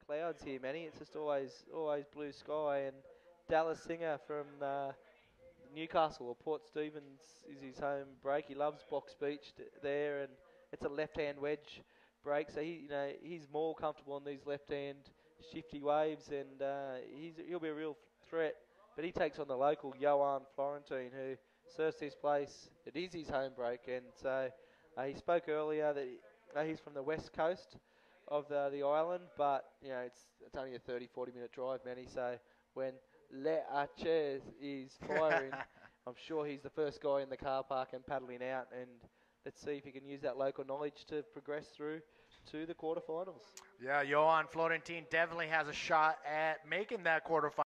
clouds here, Manny. It's just always blue sky. And Dallas Singer from Newcastle or Port Stephens is his home break. He loves Box Beach there, and it's a left-hand wedge break. So he's more comfortable on these left-hand shifty waves, and he'll be a real threat. But he takes on the local Yoan Florentin, who serves his place. It is his home break, and so he spoke earlier that he's from the west coast of the island, but it's only a 30-40 minute drive, Manny. So when Le Archer is firing, I'm sure he's the first guy in the car park and paddling out, and let's see if he can use that local knowledge to progress through to the quarterfinals. Yeah, Johan Florentin definitely has a shot at making that quarterfinal.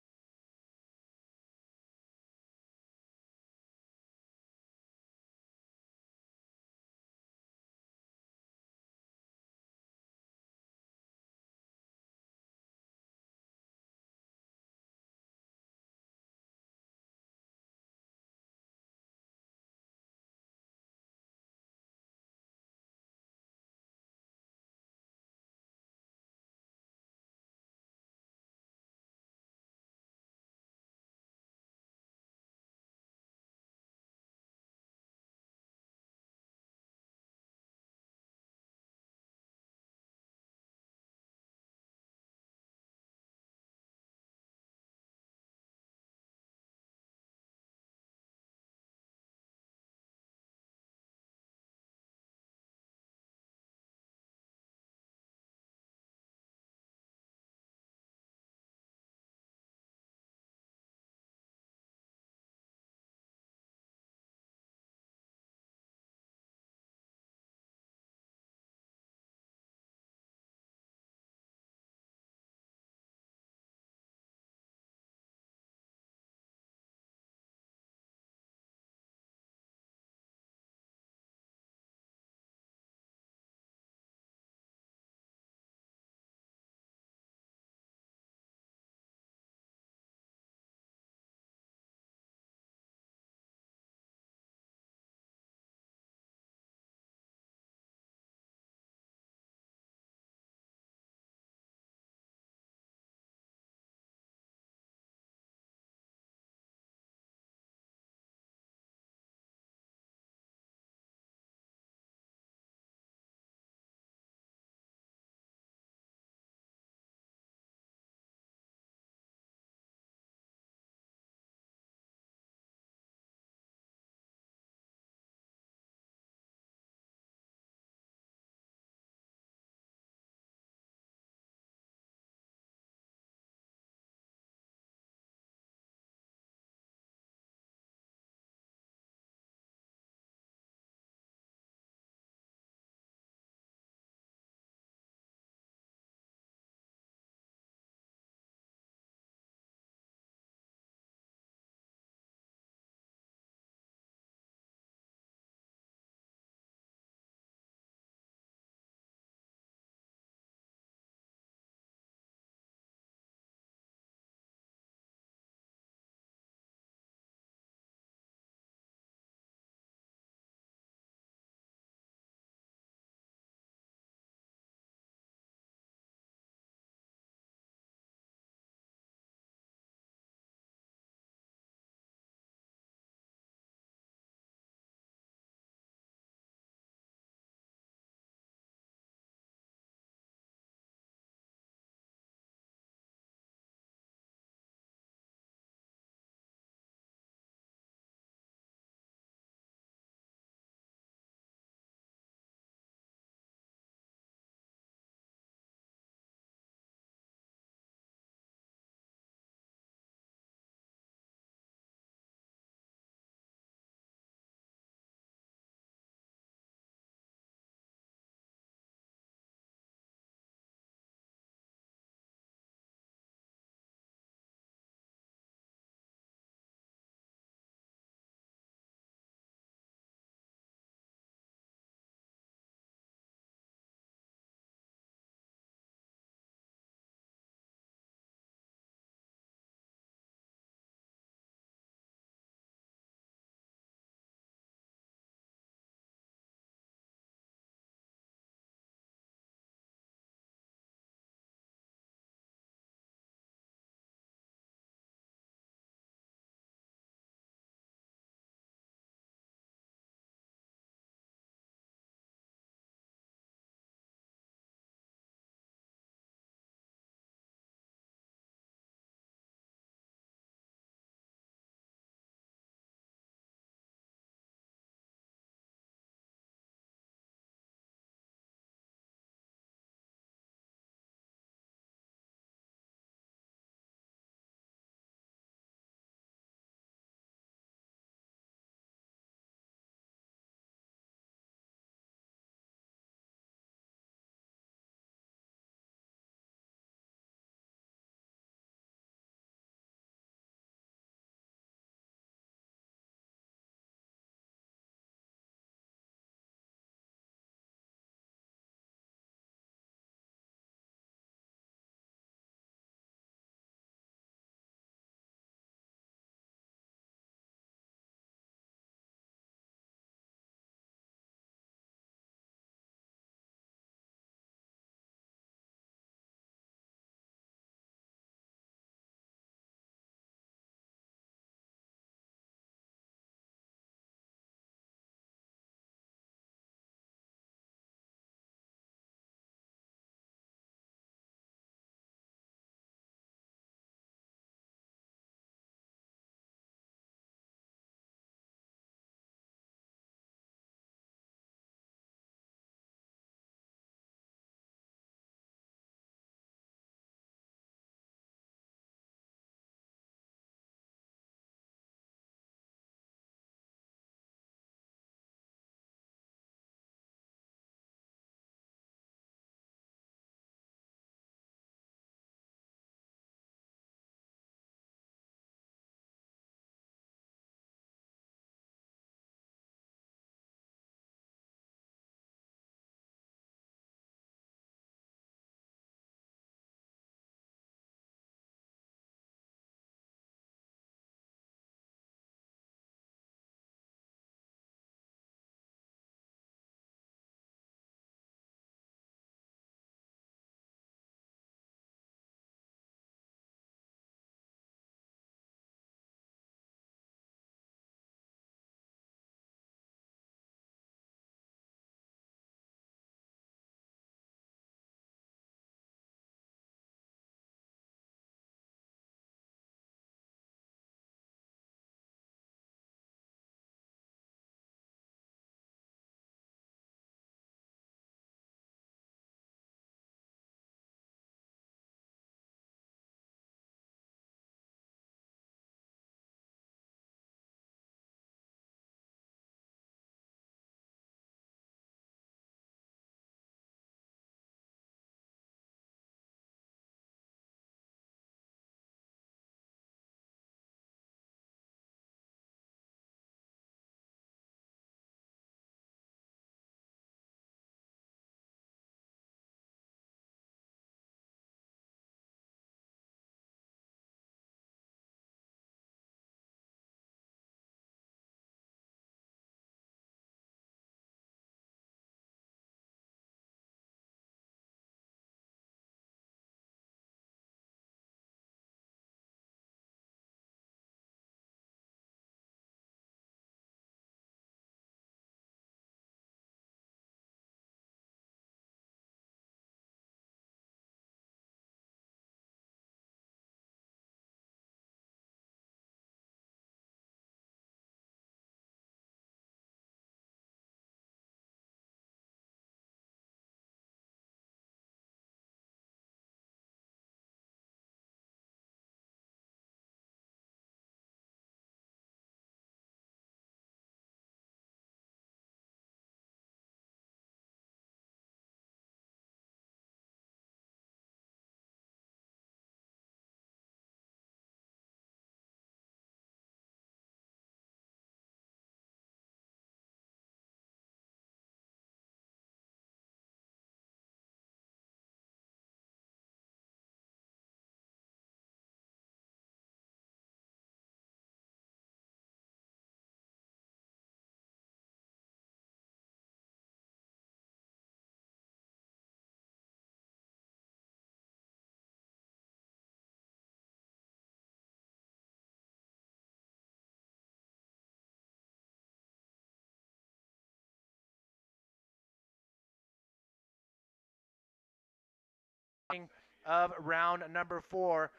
of round number 4.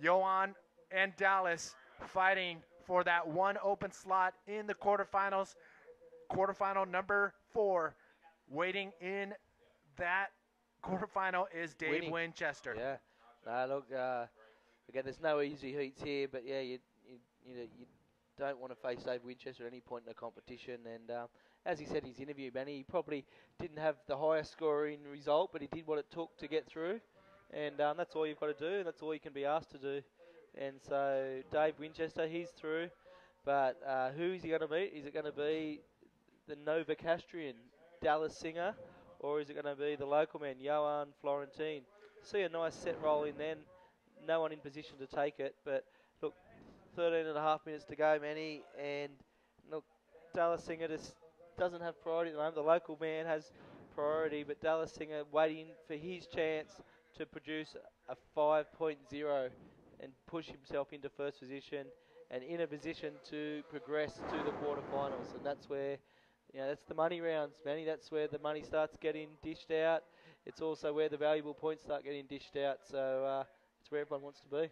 Yoan and Dallas fighting for that one open slot in the quarterfinals. Quarterfinal number 4. Waiting in that quarterfinal is Dave Winnie. Winchester. Yeah. Look, again, there's no easy heats here, but yeah, you don't want to face Dave Winchester at any point in the competition. And as he said in his interview, Manny, he probably didn't have the highest scoring result, but he did what it took to get through. And that's all you've got to do. That's all you can be asked to do. And so Dave Winchester, he's through. But who is he going to meet? Is it going to be the Novocastrian Dallas Singer, or is it going to be the local man, Yoan Florentin? See a nice set roll in then. No one in position to take it, but look, 13 and a half minutes to go, Manny, and look, Dallas Singer just doesn't have priority at the moment. The local man has priority, but Dallas Singer waiting for his chance to produce a 5.0 and push himself into first position and in a position to progress to the quarterfinals. And that's where, that's the money rounds, Manny. That's where the money starts getting dished out. It's also where the valuable points start getting dished out. So it's where everyone wants to be.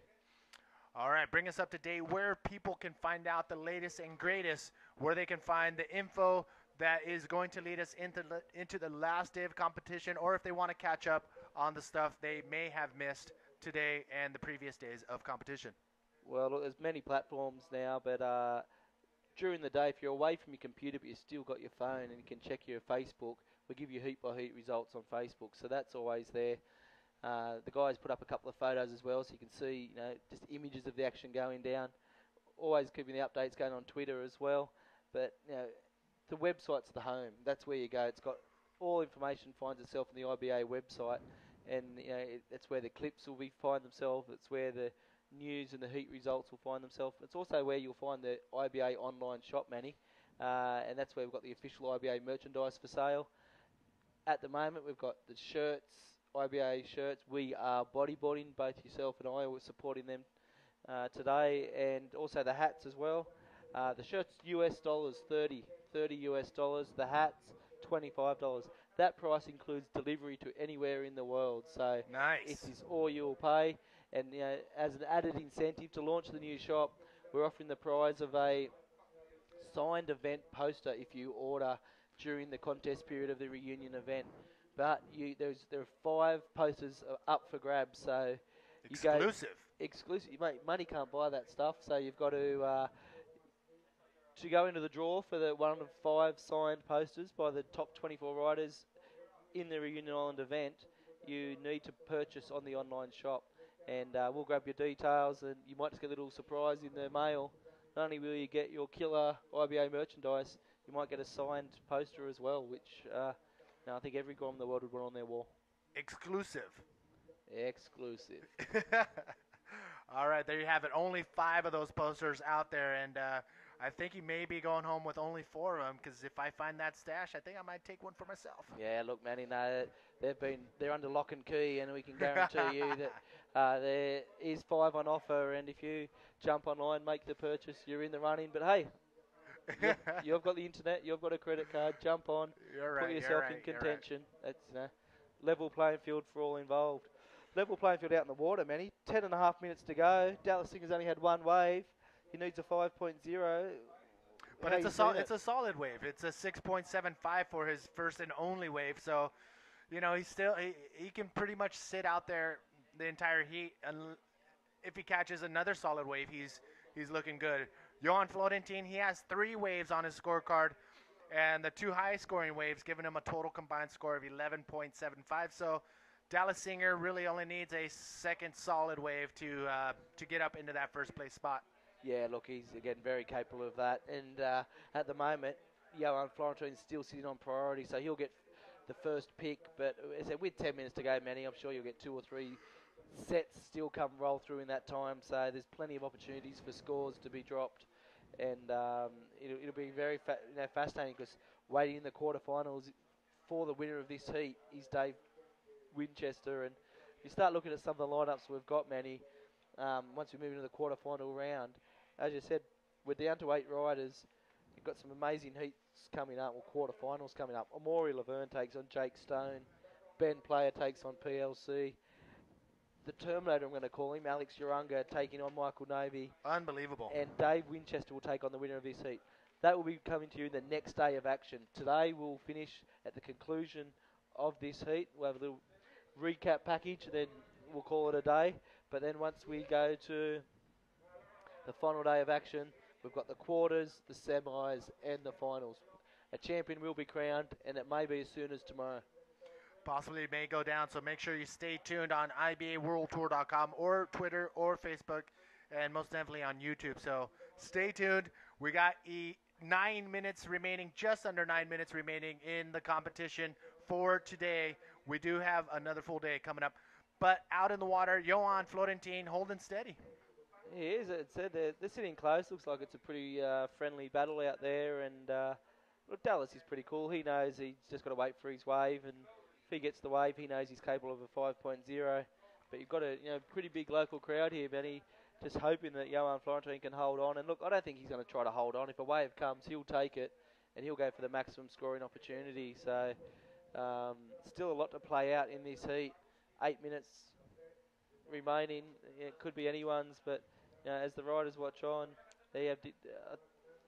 All right, bring us up to date where people can find out the latest and greatest, where they can find the info that is going to lead us into the last day of competition, or if they want to catch up on the stuff they may have missed today and the previous days of competition. Well, look, there's many platforms now, but during the day, if you're away from your computer but you've still got your phone and you can check your Facebook, we give you heat by heat results on Facebook, so that's always there. The guys put up a couple of photos as well, so you can see, just images of the action going down. Always keeping the updates going on Twitter as well. But the website's the home. That's where you go. It's got all information finds itself on the IBA website, and that's where the clips will find themselves. It's where the news and the heat results will find themselves. It's also where you'll find the IBA online shop, Manny, and that's where we've got the official IBA merchandise for sale. At the moment, we've got the shirts, IBA shirts. We are Bodyboarding, both yourself and I were supporting them today, and also the hats as well. The shirts US dollars, 30 US dollars. The hats, $25. That price includes delivery to anywhere in the world. So Nice. it is all you'll pay. And as an added incentive to launch the new shop, we're offering the prize of a signed event poster if you order during the contest period of the reunion event. But there are 5 posters up for grabs, so Exclusive. Exclusive, mate. Money can't buy that stuff, so you've got to go into the draw for the one of 5 signed posters by the top 24 riders in the Reunion Island event. You need to purchase on the online shop, and we'll grab your details, and you might just get a little surprise in the mail. Not only will you get your killer IBA merchandise, you might get a signed poster as well, which I think every guy in the world would want on their wall. Exclusive. Exclusive. All right, there you have it. Only 5 of those posters out there, and I think you may be going home with only 4 of them, because if I find that stash, I think I might take one for myself. Yeah, look, Manny, no, they're under lock and key, and we can guarantee you that there is 5 on offer, and if you jump online, make the purchase, you're in the running. But hey, you've got the internet, you've got a credit card, jump on, put yourself in contention. That's level playing field for all involved. Level playing field out in the water, Manny. 10.5 minutes to go. Dallas Singer's only had 1 wave. He needs a 5.0. But it's a solid wave. It's a 6.75 for his first and only wave. So, he can pretty much sit out there the entire heat. And if he catches another solid wave, he's looking good. Yoan Florentin, he has 3 waves on his scorecard, and the 2 high scoring waves giving him a total combined score of 11.75. So Dallas Singer really only needs a second solid wave to get up into that first place spot. Yeah, look, he's, again, very capable of that. And at the moment, Yoan Florentin's still sitting on priority, so he'll get the first pick. But as I said, with 10 minutes to go, Manny, I'm sure you'll get 2 or 3 sets still roll through in that time. So there's plenty of opportunities for scores to be dropped. And it'll be very fascinating, because waiting in the quarterfinals for the winner of this heat is Dave Winchester. And if you start looking at some of the lineups we've got, Manny, once we move into the quarterfinal round, as you said, we're down to 8 riders. You've got some amazing heats coming up, or quarterfinals coming up. Amaury Laverne takes on Jake Stone. Ben player takes on PLC. The Terminator, I'm going to call him, Alex Urunga, taking on Michael Navy. Unbelievable. And Dave Winchester will take on the winner of this heat. That will be coming to you the next day of action. Today we'll finish at the conclusion of this heat. We'll have a little recap package, then we'll call it a day. But then once we go to the final day of action, we've got the quarters, the semis, and the finals. A champion will be crowned, and it may be as soon as tomorrow. Possibly may go down, so make sure you stay tuned on IBAWorldTour.com or Twitter or Facebook, and most definitely on YouTube. So stay tuned. We got 9 minutes remaining, just under 9 minutes remaining in the competition for today. We do have another full day coming up. But out in the water, Yoan, Florentin holding steady. He is. It said they're sitting close. Looks like it's a pretty friendly battle out there. And look, Dallas is pretty cool. He knows he's just got to wait for his wave, and if he gets the wave, he knows he's capable of a 5.0. But you've got a pretty big local crowd here, Benny. Just hoping that Yoan Florentin can hold on. And look, I don't think he's going to try to hold on. If a wave comes, he'll take it, and he'll go for the maximum scoring opportunity. So still a lot to play out in this heat. 8 minutes remaining. It could be anyone's, but as the riders watch on, they have, I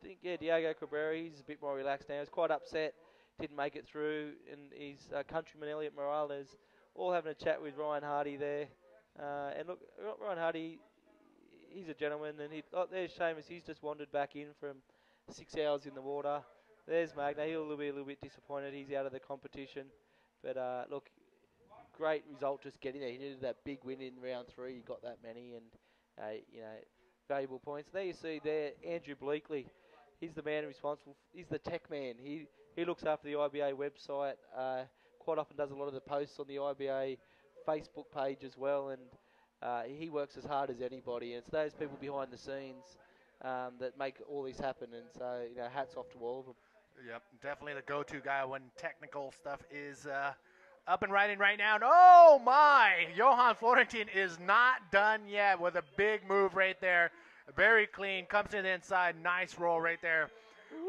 think, Diego Cabrera, he's a bit more relaxed now. He's quite upset, didn't make it through, and his countryman Elliot Morales all having a chat with Ryan Hardy there. And look, Ryan Hardy, he's a gentleman, and there's Seamus, he's just wandered back in from 6 hours in the water. There's Magna, he'll be a little bit disappointed, he's out of the competition. But look, great result just getting there. He needed that big win in round 3, he got that many, and valuable points. There you see there, Andrew Bleakley. He's the man responsible. He's the tech man. He looks after the IBA website. Quite often does a lot of the posts on the IBA Facebook page as well, and he works as hard as anybody. And it's those people behind the scenes that make all this happen. And so, hats off to all of them. Yep, definitely the go-to guy when technical stuff is up and riding right now. And oh my, Yoan Florentin is not done yet with a big move right there. Very clean, comes to the inside, nice roll right there.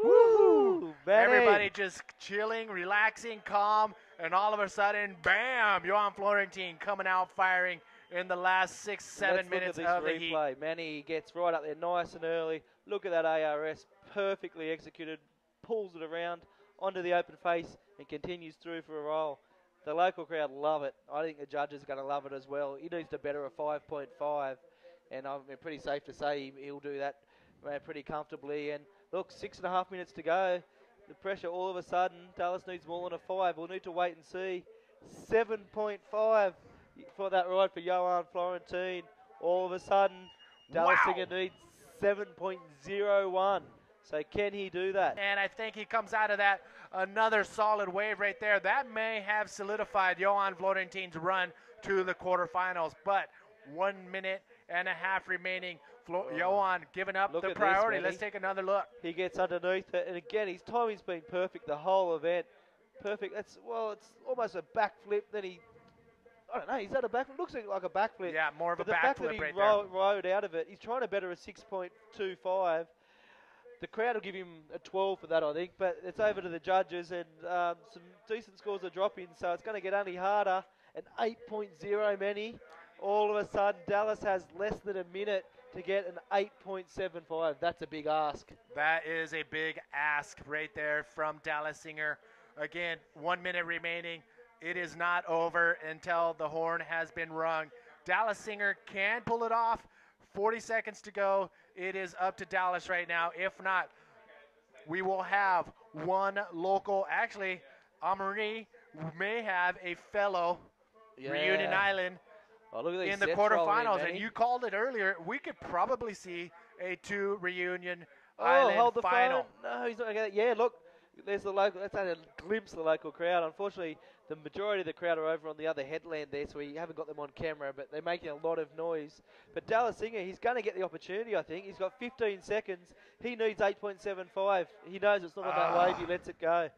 Woo! Everybody just chilling, relaxing, calm, and all of a sudden, bam, Yoan Florentin coming out firing in the last 6-7 minutes of the heat. Manny gets right up there nice and early. Look at that ARS, perfectly executed, pulls it around onto the open face and continues through for a roll. The local crowd love it. I think the judges are going to love it as well. He needs to better a 5.5, and I'm pretty safe to say he'll do that pretty comfortably. And look, 6.5 minutes to go. The pressure all of a sudden, Dallas needs more than a 5. We'll need to wait and see. 7.5 for that ride for Yoan Florentin. All of a sudden, Dallas Singer needs 7.01. So can he do that? And I think he comes out of that another solid wave right there. That may have solidified Yoan Florentin's run to the quarterfinals. But 1.5 minutes remaining. Yoan giving up the priority. Let's take another look. He gets underneath it, and again, his timing's been perfect the whole event. Perfect. It's almost a backflip. Then I don't know, is that a backflip? Looks like a backflip. Yeah, more of a backflip right there. The fact that he rode out of it, he's trying to better a 6.25. The crowd will give him a 12 for that, I think, but it's over to the judges, and some decent scores are dropping, so it's going to get only harder. An 8.0 many. All of a sudden, Dallas has less than a minute to get an 8.75. That's a big ask. That is a big ask right there from Dallas Singer. Again, 1 minute remaining. It is not over until the horn has been rung. Dallas Singer can pull it off. 40 seconds to go. It is up to Dallas right now. If not, we will have one local. Actually, Amaury may have a fellow Reunion Island in the quarterfinals. And you called it earlier. We could probably see a 2 Reunion Island hold the final. Phone. No, he's not going to get it. Yeah, look. There's the local. That's a glimpse of the local crowd. Unfortunately, the majority of the crowd are over on the other headland there, so we haven't got them on camera, but they're making a lot of noise. But Dallas Singer, he's going to get the opportunity, I think. He's got 15 seconds. He needs 8.75. He knows it's not on that wave. He lets it go.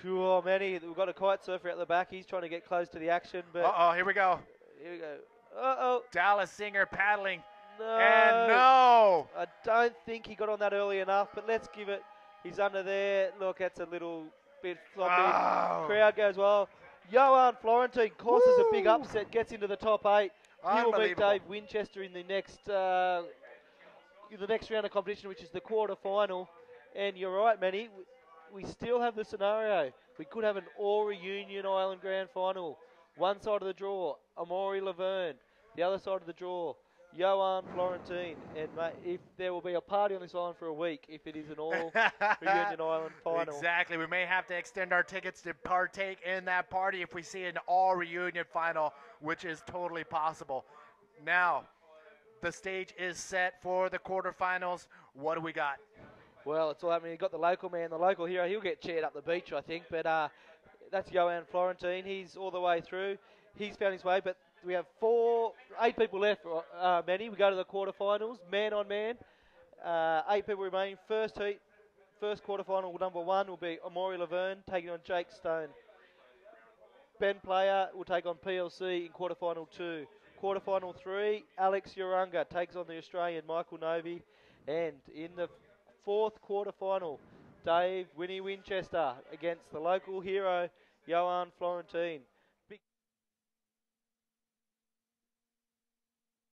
Oh, Manny, we've got a kite surfer at the back. He's trying to get close to the action. But here we go. Here we go. Uh-oh. Dallas Singer paddling. No. And no. I don't think he got on that early enough, but let's give it. He's under there. Look, that's a little bit floppy. Oh. Crowd goes, well, Yoan Florentin causes a big Woo! upset, gets into the top 8. He will meet Unbelievable. Dave Winchester in the next round of competition, which is the quarter final. And you're right, Manny. We still have the scenario. We could have an all-reunion Island Grand Final. One side of the draw, Amaury Laverne. The other side of the draw, Yoan Florentine. And mate, if there will be a party on this island for a week, if it is an all-reunion Island final. Exactly. We may have to extend our tickets to partake in that party if we see an all-reunion final, which is totally possible. Now, the stage is set for the quarterfinals. What do we got? Well, it's all happening. You've got the local man, the local hero. He'll get cheered up the beach, I think. But that's Yoan Florentine. He's all the way through. He's found his way. But we have 8 people left, Manny. We go to the quarterfinals, man on man. 8 people remaining. First heat, first quarterfinal number 1 will be Amaury Laverne taking on Jake Stone. Ben Player will take on PLC in quarterfinal 2. Quarterfinal 3, Alex Urunga takes on the Australian Michael Novy. And in the 4th quarterfinal, Dave Winnie Winchester against the local hero, Yoan Florentine.